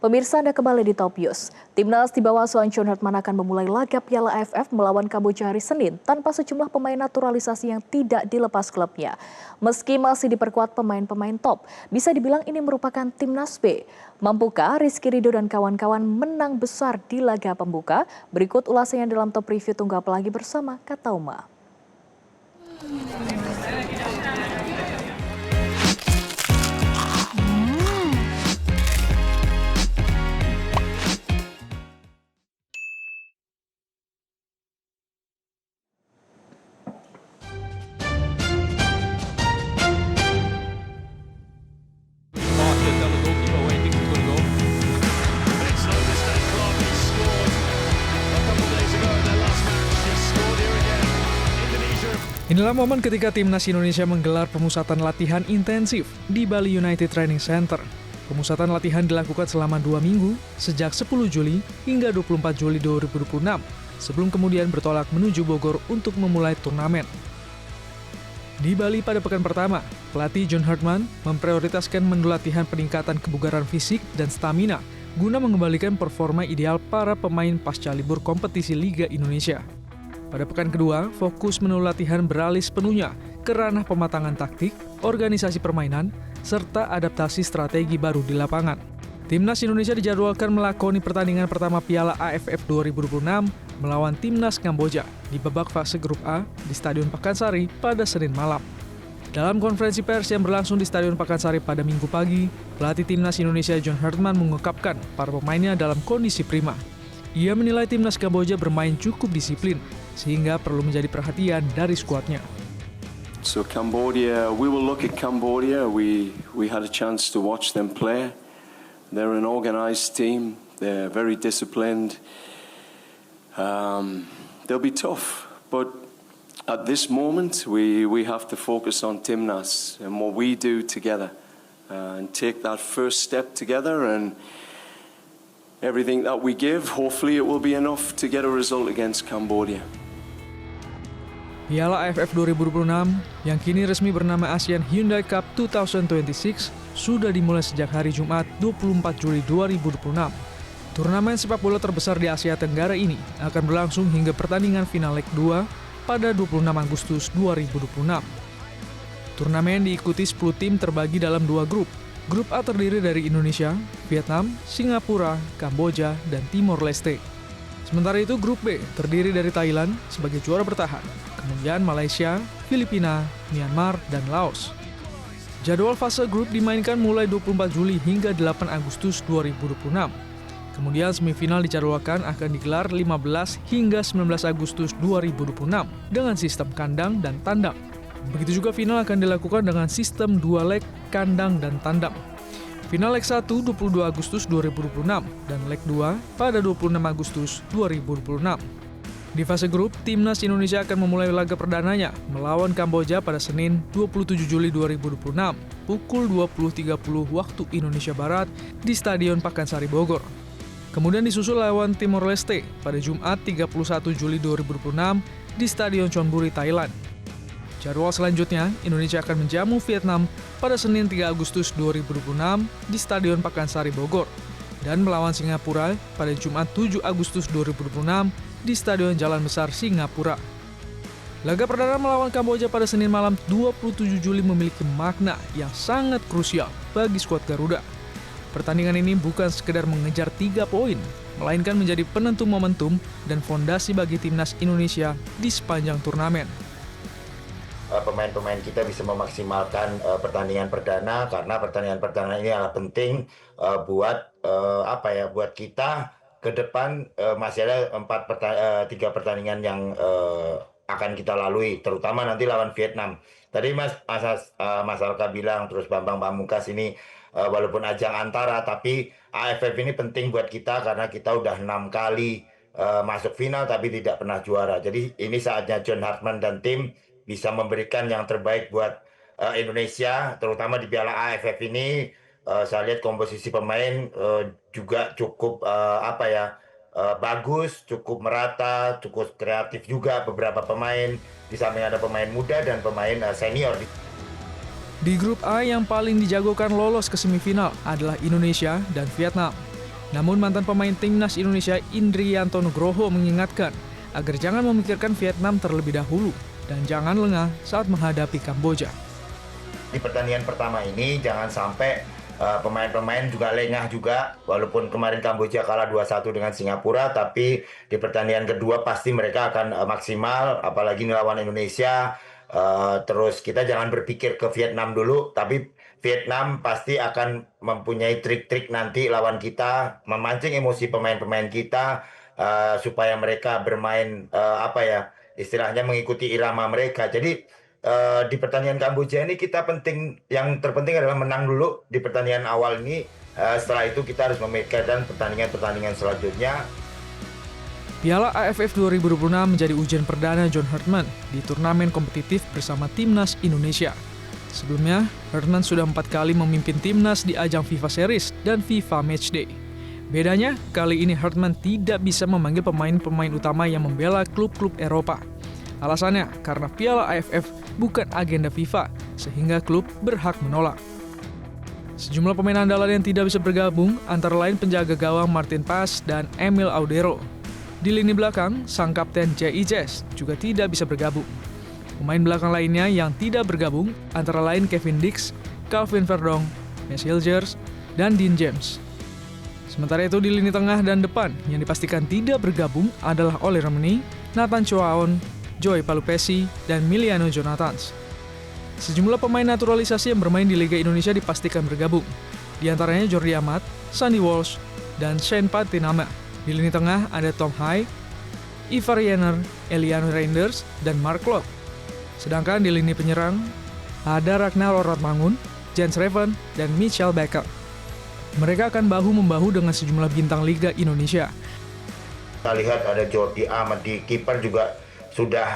Pemirsa, Anda kembali di Top News. Timnas di bawah asuhan John Hartman akan memulai laga Piala AFF melawan Kamboja hari Senin tanpa sejumlah pemain naturalisasi yang tidak dilepas klubnya. Meski masih diperkuat pemain-pemain top, bisa dibilang ini merupakan Timnas B. Mampukah Rizky Ridho dan kawan-kawan menang besar di laga pembuka? Berikut ulasannya dalam Top Review Tunggu Apalagi bersama Katauma. Inilah momen ketika Timnas Indonesia menggelar pemusatan latihan intensif di Bali United Training Center. Pemusatan latihan dilakukan selama 2 minggu, sejak 10 Juli hingga 24 Juli 2026, sebelum kemudian bertolak menuju Bogor untuk memulai turnamen. Di Bali pada pekan pertama, pelatih John Hartman memprioritaskan menu latihan peningkatan kebugaran fisik dan stamina guna mengembalikan performa ideal para pemain pasca libur kompetisi Liga Indonesia. Pada pekan kedua, fokus menu latihan beralih sepenuhnya ke ranah pematangan taktik, organisasi permainan, serta adaptasi strategi baru di lapangan. Timnas Indonesia dijadwalkan melakoni pertandingan pertama Piala AFF 2026 melawan Timnas Kamboja di babak fase grup A di Stadion Pakansari pada Senin malam. Dalam konferensi pers yang berlangsung di Stadion Pakansari pada Minggu pagi, pelatih Timnas Indonesia John Hartman mengungkapkan para pemainnya dalam kondisi prima. Ia menilai Timnas Kamboja bermain cukup disiplin, sehingga perlu menjadi perhatian dari skuadnya. So Cambodia, we will look at Cambodia. We had a chance to watch them play. They're an organized team. They're very disciplined. They'll be tough, but at this moment we have to focus on Timnas and what we do together, and take that first step together, and everything that we give, hopefully it will be enough to get a result against Cambodia. Piala AFF 2026 yang kini resmi bernama ASEAN Hyundai Cup 2026 sudah dimulai sejak hari Jumat 24 Juli 2026. Turnamen sepak bola terbesar di Asia Tenggara ini akan berlangsung hingga pertandingan final leg 2 pada 26 Agustus 2026. Turnamen diikuti 10 tim terbagi dalam 2 grup. Grup A terdiri dari Indonesia, Vietnam, Singapura, Kamboja, dan Timor Leste. Sementara itu grup B terdiri dari Thailand sebagai juara bertahan, kemudian Malaysia, Filipina, Myanmar, dan Laos. Jadwal fase grup dimainkan mulai 24 Juli hingga 8 Agustus 2026. Kemudian semifinal dijadwalkan akan digelar 15 hingga 19 Agustus 2026 dengan sistem kandang dan tandang. Begitu juga final akan dilakukan dengan sistem 2 leg kandang dan tandang. Final leg 1 22 Agustus 2026 dan leg 2 pada 26 Agustus 2026. Di fase grup, Timnas Indonesia akan memulai laga perdananya melawan Kamboja pada Senin 27 Juli 2026 pukul 20.30 waktu Indonesia Barat di Stadion Pakansari Bogor. Kemudian disusul lawan Timor Leste pada Jumat 31 Juli 2026 di Stadion Chonburi, Thailand. Jadwal selanjutnya, Indonesia akan menjamu Vietnam pada Senin 3 Agustus 2026 di Stadion Pakansari Bogor dan melawan Singapura pada Jumat 7 Agustus 2026 di Stadion Jalan Besar Singapura. Laga perdana melawan Kamboja pada Senin malam 27 Juli memiliki makna yang sangat krusial bagi skuad Garuda. Pertandingan ini bukan sekedar mengejar 3 poin, melainkan menjadi penentu momentum dan fondasi bagi Timnas Indonesia di sepanjang turnamen. Pemain-pemain kita bisa memaksimalkan pertandingan perdana, karena pertandingan perdana ini adalah penting buat buat kita ke depan. Masih ada 3 pertandingan yang akan kita lalui, terutama nanti lawan Vietnam. Tadi Mas Alka bilang, terus Bambang Pamungkas ini walaupun ajang antara, tapi AFF ini penting buat kita karena kita udah 6 kali masuk final tapi tidak pernah juara. Jadi ini saatnya John Hartman dan tim bisa memberikan yang terbaik buat Indonesia, terutama di Piala AFF ini. Saya lihat komposisi pemain juga cukup bagus, cukup merata, cukup kreatif juga beberapa pemain. Di samping ada pemain muda dan pemain senior. Di grup A yang paling dijagokan lolos ke semifinal adalah Indonesia dan Vietnam. Namun mantan pemain timnas Indonesia Indrianto Nugroho mengingatkan agar jangan memikirkan Vietnam terlebih dahulu dan jangan lengah saat menghadapi Kamboja. Di pertandingan pertama ini jangan sampai pemain-pemain juga lengah juga, walaupun kemarin Kamboja kalah 2-1 dengan Singapura, tapi di pertandingan kedua pasti mereka akan maksimal, apalagi ini lawan Indonesia. Terus kita jangan berpikir ke Vietnam dulu, tapi Vietnam pasti akan mempunyai trik-trik nanti lawan kita, memancing emosi pemain-pemain kita supaya mereka bermain istilahnya mengikuti irama mereka. Jadi di pertandingan Kamboja ini yang terpenting adalah menang dulu di pertandingan awal ini. Setelah itu kita harus memikirkan pertandingan selanjutnya. Piala AFF 2026 menjadi ujian perdana John Hartman di turnamen kompetitif bersama Timnas Indonesia. Sebelumnya, Hartman sudah 4 kali memimpin Timnas di ajang FIFA Series dan FIFA Matchday. Bedanya, kali ini Hartman tidak bisa memanggil pemain-pemain utama yang membela klub-klub Eropa. Alasannya, karena Piala AFF bukan agenda FIFA, sehingga klub berhak menolak. Sejumlah pemain andalan yang tidak bisa bergabung, antara lain penjaga gawang Martin Paes dan Emil Audero. Di lini belakang, sang kapten J.I. Jazz juga tidak bisa bergabung. Pemain belakang lainnya yang tidak bergabung antara lain Kevin Dix, Calvin Verdong, Mes Hilgers, dan Dean James. Sementara itu di lini tengah dan depan yang dipastikan tidak bergabung adalah Oli Romani, Nathan Choaon, Joy Palupesi, dan Miliano Jonathans. Sejumlah pemain naturalisasi yang bermain di Liga Indonesia dipastikan bergabung. Di antaranya Jordi Amat, Sandy Walsh, dan Shane Patinama. Di lini tengah ada Tom Hai, Ivar Jenner, Eliano Reinders, dan Mark Klok. Sedangkan di lini penyerang ada Ragnar Oratmangun, Jens Reven, dan Michael Becker. Mereka akan bahu-membahu dengan sejumlah bintang Liga Indonesia. Kita lihat ada Jordi Amat, di kiper juga sudah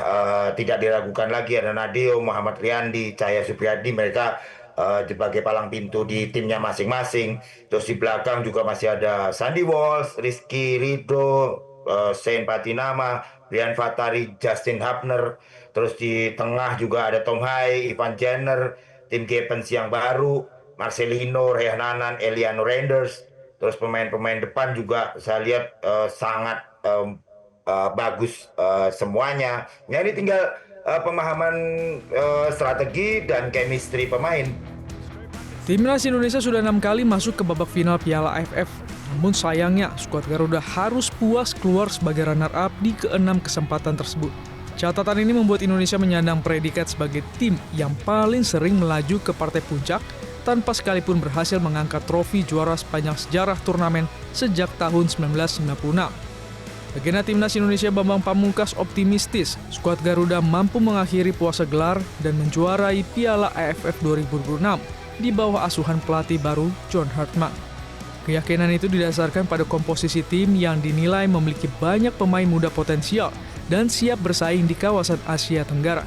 tidak diragukan lagi, ada Nadeo, Muhammad Riyandi, Cahaya Supriyadi, mereka sebagai palang pintu di timnya masing-masing. Terus di belakang juga masih ada Sandy Walsh, Rizky Ridho, Shane Patinama, Brian Fatari, Justin Hapner. Terus di tengah juga ada Tom Hai, Ivan Jenner, Tim Gibbons yang baru, Marcelino, Rehnanan, Eliano Reinders. Terus pemain-pemain depan juga saya lihat sangat bagus semuanya. Ya, ini tinggal pemahaman strategi dan chemistry pemain. Timnas Indonesia sudah 6 kali masuk ke babak final Piala AFF. Namun sayangnya, skuad Garuda harus puas keluar sebagai runner-up di ke-6 kesempatan tersebut. Catatan ini membuat Indonesia menyandang predikat sebagai tim yang paling sering melaju ke partai puncak tanpa sekalipun berhasil mengangkat trofi juara sepanjang sejarah turnamen sejak tahun 1996. Legenda Timnas Indonesia Bambang Pamungkas optimistis skuad Garuda mampu mengakhiri puasa gelar dan menjuarai Piala AFF 2026 di bawah asuhan pelatih baru John Hartman. Keyakinan itu didasarkan pada komposisi tim yang dinilai memiliki banyak pemain muda potensial dan siap bersaing di kawasan Asia Tenggara.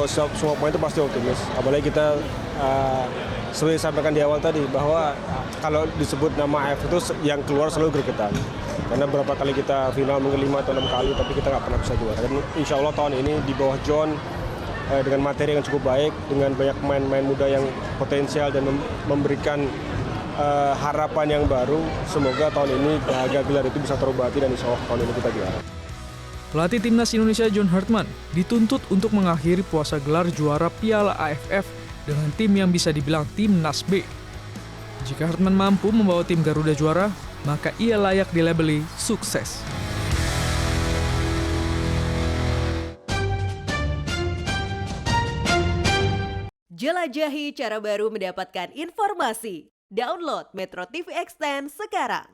Semua pemain itu pasti optimis, apalagi kita seperti disampaikan di awal tadi bahwa kalau disebut nama AFF itu yang keluar selalu gregetan. Karena berapa kali kita final, mungkin 5 atau 6 kali, tapi kita nggak pernah bisa juara. Dan insya Allah tahun ini di bawah John, dengan materi yang cukup baik, dengan banyak pemain-pemain muda yang potensial dan memberikan harapan yang baru, semoga tahun ini dahaga gelar itu bisa terobati dan insya Allah tahun ini kita juara. Pelatih Timnas Indonesia John Hartman dituntut untuk mengakhiri puasa gelar juara Piala AFF dengan tim yang bisa dibilang Timnas B. Jika Hartman mampu membawa tim Garuda juara, maka ia layak dilabeli sukses. Jelajahi cara baru mendapatkan informasi. Download Metro TV Extend sekarang.